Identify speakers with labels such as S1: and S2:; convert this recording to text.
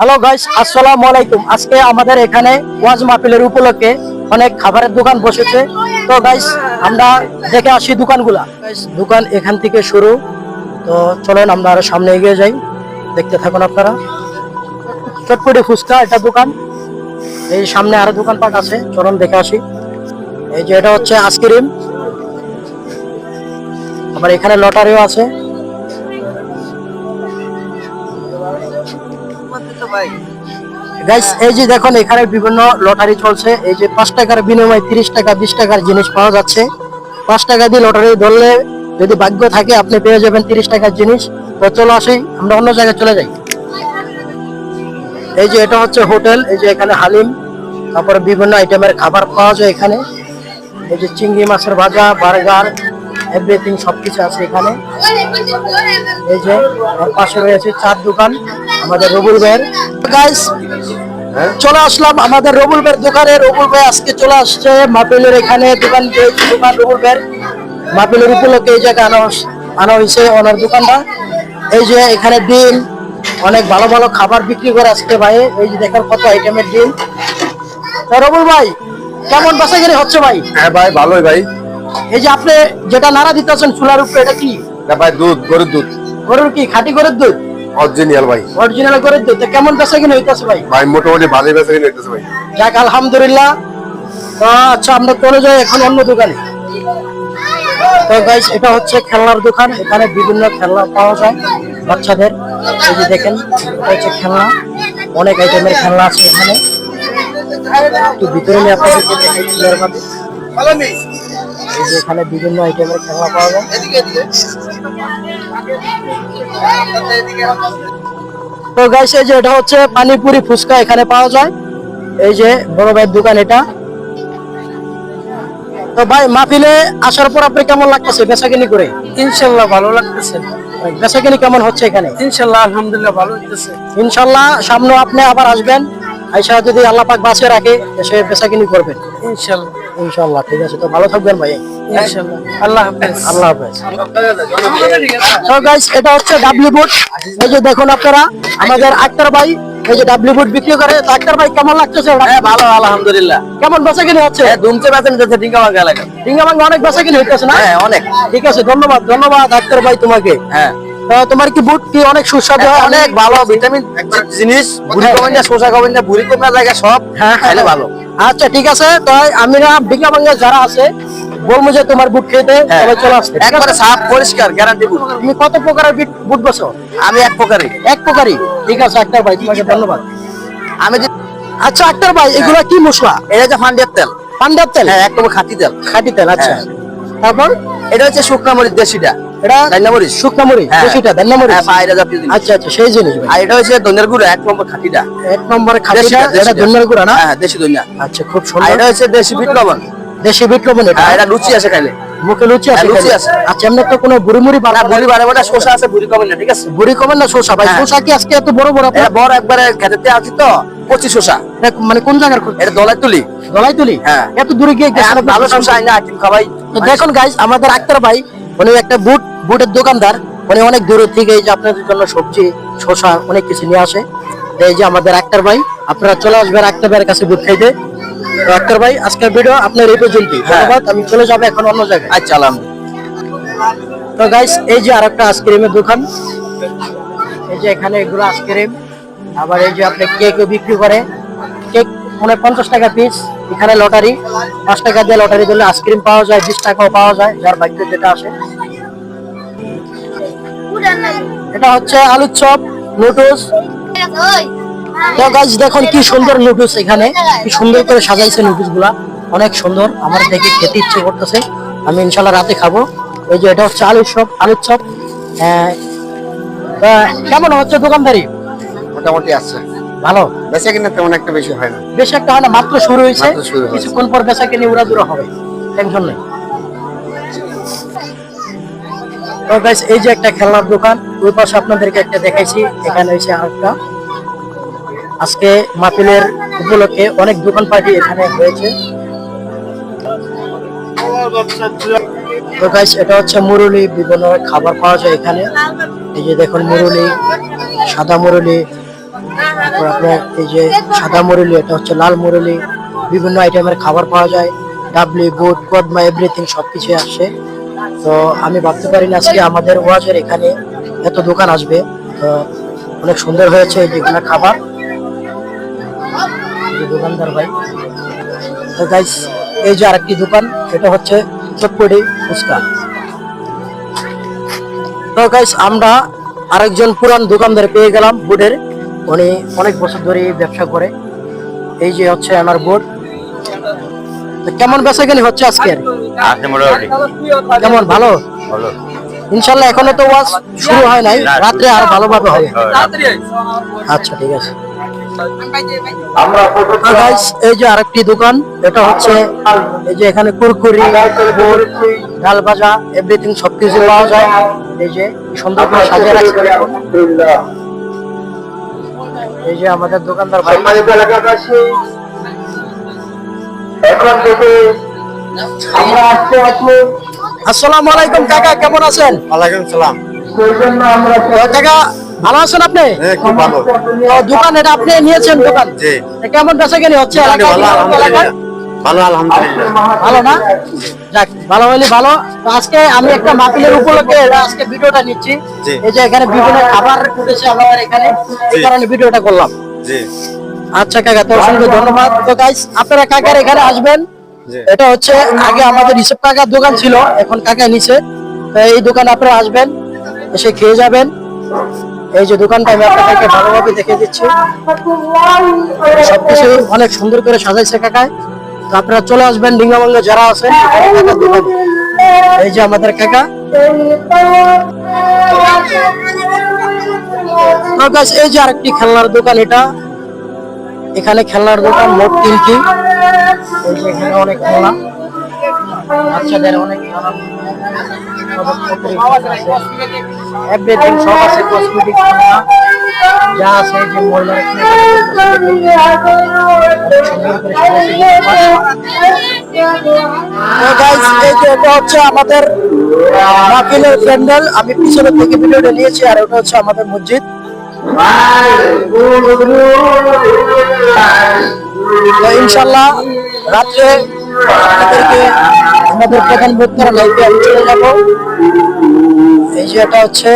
S1: Hello guys, আসসালামু আলাইকুম। আজকে আমাদের এখানে ওয়াজ মাহফিলের উপলক্ষে অনেক খাবারের দোকান বসেছে। তো গাইস আমরা দেখে আসি দোকানগুলা। গাইস দোকান এখান থেকে শুরু। তো চলেন আমরা আরো সামনে এগিয়ে যাই, দেখতে থাকুন আপনারা। চটপটি ফুচকা এটা দোকান, এই সামনে আরো দোকানপাট আছে, চলুন দেখে আসি। এই যে এটা হচ্ছে আইসক্রিম, আবার এখানে লটারিও আছে। গাইস এই যে দেখুন এখানে বিভিন্ন লটারি চলছে। এই যে 5 টাকার বিনিময়ে 30 টাকা 20 টাকার জিনিস পাওয়া যাচ্ছে। 5 টাকা দিয়ে লটারি ধরলে যদি ভাগ্য থাকে আপনি পেয়ে যাবেন 30 টাকার জিনিস। তো চলো আসি, আমরা অন্য জায়গায় চলে যাই। এই যে এটা হচ্ছে হোটেল, এই যে এখানে হালিম, তারপরে বিভিন্ন আইটেমের খাবার পাওয়া যায় এখানে। এই যে চিংড়ি মাছের ভাজা, বার্গার, এভরিথিং সবকিছু আছে এখানে। এই যে আর পাশে রয়েছে চার দোকান আমাদের রবুল ভাইয়ের। গাইস চলে আসলাম আমাদের রবুল ভাইয়ের দোকানে। রবুল ভাই আজকে চলে আসছে মাহফিলের এখানে দোকান রবুল ভাইয়ের মাহফিলের উপলক্ষে এই জায়গায় আনা হয়েছে ওনার দোকানটা। এই যে এখানে ডিম, অনেক ভালো ভালো খাবার বিক্রি করে আজকে ভাই। এই যে দেখেন কত আইটেমের ডিম। রবুল ভাই কেমন বেচাকেনি হচ্ছে ভাই?
S2: হ্যাঁ ভাই, ভালোই ভাই।
S1: এই যে আপনি যেটা নাড়া দিতেছেন চুলার উপরে, এটা কি?
S2: ভাই দুধ, গরুর দুধ।
S1: গরুর কি? খাঁটি গরুর দুধ?
S2: অরিজিনাল ভাই।
S1: অরিজিনাল গরুর দুধ। কেমন বেচাকেনি হইতেছে ভাই?
S2: ভাই মোটামুটি ভালোই বেচাকেনি হইতেছে ভাই।
S1: যাক আলহামদুলিল্লাহ। তো আচ্ছা আমরা চলে যাই এখন অন্য দোকানে। তো গাইস এটা হচ্ছে খেলনার দোকান, এখানে বিভিন্ন খেলনা পাওয়া যায় বাচ্চাদের। এই যে দেখেন এটা হচ্ছে খেলনা, অনেক আইটেমের খেলনা আছে এখানে। একটু ভিতরে নিয়ে আপনাদেরকে দেখাই খেলার মধ্যে। এই যে এখানে বিভিন্ন আইটেমের খেলনা পাওয়া যায়। তো গাইস এই যে এটা হচ্ছে পানিপুরি ফুচকা এখানে পাওয়া যায়। এই যে বড় ভাইয়ের দোকান এটা। তো ভাই মাহফিলে আসার পর আপনি কেমন লাগতেছে বেচাকেনি করে?
S3: ইনশাল্লাহ ভালো লাগতেছে।
S1: বেচাকেনি কেমন হচ্ছে এখানে?
S3: ইনশাল্লাহ আলহামদুলিল্লাহ ভালো হইতেছে।
S1: ইনশাল্লাহ সামনে আপনি আবার আসবেন, আইসা যদি আল্লাহ পাক বাঁচিয়ে রাখে এসে বেচাকেনি করবেন
S3: ইনশাল্লাহ
S1: ইনশাল্লাহ। ঠিক আছে, তো ভালো থাকবেন ভাই।
S3: ইনশাল্লাহ। আল্লাহ হাফেজ।
S1: আল্লাহ হাফেজ। তো গাইস এটা হচ্ছে ডাব্লিউ বুট। এই যে দেখুন আপনারা আমাদের আক্তার ভাই এই যে ডাব্লিউ বুট বিক্রি করে। তো আক্তার ভাই কেমন লাগতেছে?
S3: ভালো আলহামদুলিল্লাহ।
S1: কেমন বেচাকেনি হচ্ছে?
S3: দুমতে বেতন যাচ্ছে ডিঙ্গামাঙ্গা এলাকা।
S1: ডিঙ্গামাঙ্গা অনেক বেচাকেনি হইতেছে না?
S3: হ্যাঁ অনেক।
S1: ঠিক আছে, ধন্যবাদ ধন্যবাদ আক্তার ভাই তোমাকে।
S3: হ্যাঁ
S1: তোমার কি বুট কি অনেক সুস্বাদু হয়?
S3: অনেক ভালো ভিটামিন জিনিস। বুড়ি কমেন না, শোষা কমেন না, বুড়ি কমে জায়গা সব খাইলে ভালো।
S1: আচ্ছা ঠিক আছে, তাই আমরা ডিঙ্গামাঙ্গা যারা আছে বলবো যে তোমার বুট খেতে সবাই চলে আসতে।
S3: একবারে সাফ পরিষ্কার গ্যারান্টি বুট।
S1: তুমি কত প্রকারের বুট বসো?
S3: আমি এক প্রকারই।
S1: এক প্রকারই। ঠিক আছে আক্তার ভাই, তোমাকে ধন্যবাদ।
S3: আমি যে
S1: আচ্ছা আক্তার ভাই এগুলা কি মশলা?
S3: এটা হচ্ছে ফান্ডিয়ার তেল।
S1: পান্ডার তেল?
S3: হ্যাঁ একদম খাঁটি তেল।
S1: খাঁটি তেল। আচ্ছা তারপর
S3: এটা হচ্ছে শুকনা মরিচ দেশিটা।
S1: এটা
S3: দান্নামরিচ।
S1: শুকনা মরিচ,
S3: হ্যাঁ।
S1: দেশিটা দান্নামরিচ।
S3: হ্যাঁ পায়রা জাতীয় জিনিস।
S1: আচ্ছা আচ্ছা সেই জিনিস ভাই।
S3: আর এটা হচ্ছে ধনিয়ার গুঁড়ো এক নম্বর খাঁটিটা।
S1: এক নম্বরে খাঁটিটা,
S3: দেশিটা,
S1: এটা
S3: দেশিটা।
S1: ধনিয়ার গুঁড়া না?
S3: হ্যাঁ দেশি ধনিয়া।
S1: আচ্ছা খুব
S3: আর
S1: সুন্দর।
S3: এটা হচ্ছে দেশি বিট লবণ।
S1: দেশি বিট লবণ এটা?
S3: হ্যাঁ এটা লুচি আছে খাইলে।
S1: মুখে লুচি আছে?
S3: হ্যাঁ, লুচি
S1: খাইলে?
S3: আছে।
S1: আচ্ছা এমনি তো কোনো বুড়ি মুড়ি
S3: না
S1: বানা
S3: বুড়ি বারে বারে শসা আছে, বুড়ি কমেন না, ঠিক আছে?
S1: বুড়ি কমেন না শসা ভাই?
S3: হ্যাঁ।
S1: শসা কি আজকে এত বড় বড় আপনার?
S3: এটা বড় একবারে খেতে আছি তো 25 শসা।
S1: মানে কোন জায়গার?
S3: এটা দলাই তুলি।
S1: গলায় তুলি?
S3: হ্যাঁ।
S1: এত দূরে গিয়ে গেছেন আপনি?
S3: ভালো শসা আইনা আইটেম খাবাই।
S1: তো দেখুন গাইস আমাদের আক্তার ভাই উনি একটা বুটের দোকানদার। উনি অনেক দূর থেকে এই যে আপনাদের জন্য সবজি শসা অনেক কিছু নিয়ে আসে। তো এই যে আমাদের আক্তার ভাই, আপনারা চলে আসবেন আক্তার ভাইয়ের কাছে বুট খাইতে। তো আক্তার ভাই আজকের ভিডিও আপনার এই পর্যন্তই। ধন্যবাদ, আমি চলে যাবো এখন অন্য জায়গায়।
S3: আচ্ছা আলহামদুলিল্লাহ।
S1: তো গাইস এই যে আরেকটা আইসক্রিমের দোকান। এই যে এখানে এগুলো আইসক্রিম, আবার এই যে আপনি কেকও বিক্রি করে। কেক মানে 50 টাকা পিস। এখানে লটারি 5 টাকা দিয়ে লটারি দিলে আইসক্রিম পাওয়া যায়, 20 টাকাও পাওয়া যায়, যার ভাগ্য যেটা আসে। এটা হচ্ছে আলুর চপ, নুডলস। তো গাইস দেখুন কি সুন্দর নুডলস, এখানে কি সুন্দর করে সাজাইছে নুডলস গুলা, অনেক সুন্দর। আমার দেখে খেতে ইচ্ছে করতেছে, আমি ইনশাল্লাহ রাতে খাবো। এই যে এটা হচ্ছে আলুর চপ। কেমন হচ্ছে দোকানদারি?
S2: মোটামুটি আছে
S1: ভালো।
S2: বেচাকেনি তেমন একটা বেশি হয় না।
S1: বেশ একটা হয় না, মাত্র শুরু হয়েছে।
S2: মাত্র শুরু হয়েছে।
S1: কিছুক্ষণ পর বেচাকেনি উড়াদুরা হবে, টেনশন নেই। তো গাইস এই যে একটা খেলনার দোকান, ওই পাশে আপনাদেরকে একটা দেখাইছি, এখানে হয়েছে আরেকটা। আজকে মাহফিলের উপলক্ষে অনেক দোকান পার্টি এখানে হয়েছে। তো গাইস এটা হচ্ছে মুরুলি, বিভিন্ন খাবার পাওয়া যায় এখানে। এই যে দেখুন মুরুলি, সাদা মুরুলি, তারপর আপনার এই যে সাদা মুরলি, এটা হচ্ছে লাল মুরলি, বিভিন্ন আইটেমের খাবার পাওয়া যায়, ডাবলি, বুট, কদমা, এভরিথিং সবকিছু আসছে। তো আমি ভাবতে পারি না আজকে আমাদের ওয়াজের এখানে এত দোকান আসবে। তো অনেক সুন্দর হয়েছে এই যেগুলো খাবার। এই যে দোকানদার ভাই। তো গাইস এই যে আরেকটি দোকান, এটা হচ্ছে চটপটি ফুচকা। তো গাইস আমরা আরেকজন পুরান দোকানদার পেয়ে গেলাম বুটের, উনি অনেক বছর ধরে ব্যবসা করে। এই যে হচ্ছে আমার বুট। তো কেমন বেচাকেনি হচ্ছে আজকের?
S3: আছে মোটামুটি
S1: কেমন? ভালো
S3: ভালো।
S1: ইনশাল্লাহ। এখনো তো ওয়াজ শুরু হয় নাই, রাত্রে আর ভালোভাবে হবে। আচ্ছা ঠিক আছে। তো guys, এই যে আরেকটি দোকান, এটা হচ্ছে এই যে এখানে কুরকুরি, বুট, ডাল ভাজা, এভরিথিং সবকিছু পাওয়া যায়। এই যে সুন্দর করে সাজিয়ে রাখছে দেখুন। এই যে আমাদের দোকানদার ভাই। আসসালামু আলাইকুম কাকা, কেমন আছেন?
S2: ওয়ালাইকুম সালাম।
S1: কাকা ভালো আছেন আপনি?
S2: হ্যাঁ, খুব ভালো।
S1: তো দোকান এটা আপনি নিয়েছেন দোকান?
S2: জি।
S1: তো কেমন বেচাকেনি হচ্ছে
S2: মোটামুটি
S1: এলাকায়?
S2: ভালো, আলহামদুলিল্লাহ। ভালো, আলহামদুলিল্লাহ।
S1: ভালো না? যাক, ভালো হলে ভালো। তো আজকে আমি একটা মাহফিলের উপলক্ষে আজকে ভিডিওটা নিচ্ছি।
S2: জি।
S1: এই যে এখানে বিভিন্ন খাবার উঠেছে আমাদের এখানে, এই
S2: জি।
S1: কারণে ভিডিওটা করলাম।
S2: জি
S1: আচ্ছা কাকা, তো অসংখ্য ধন্যবাদ। তো গাইস আপনারা কাকার এখানে আসবেন।
S2: জি।
S1: এটা হচ্ছে আগে আমাদের রিসেপ কাকার দোকান ছিল, এখন কাকা নিচে। তো এই দোকানে আপনারা আসবেন, এসে খেয়ে যাবেন। এই যে দোকানটা আমি আপনাদেরকে ভালোভাবে দেখে দিচ্ছি, সবকিছু অনেক সুন্দর করে সাজাইছে কাকায়। তো আপনারা চলে আসবেন ডিঙ্গামাঙ্গা যারা আছেন এখানে কাকার দোকানে। এই যে আমাদের কাকা। তো guys, এই যে আরেকটি খেলনার দোকান, এটা এখানে খেলনার দোকান মোট 3টি। এই যে এখানে অনেক খেলনা, বাচ্চাদের অনেক খেলনা, এভরিথিং সব আছে, কসমেটিক খেলনা যা আছে, যে মহিলার এটা হচ্ছে আমাদের মাহফিলের প্যান্ডেল। আমি পিছনে থেকে ভিডিওটা নিয়েছি, আর ওটা হচ্ছে আমাদের মসজিদ। তো ইনশাল্লাহ রাত্রে আপনাদেরকে আমাদের প্রধান বক্তারা লাইভে আমি চলে যাবো। এই যে এটা হচ্ছে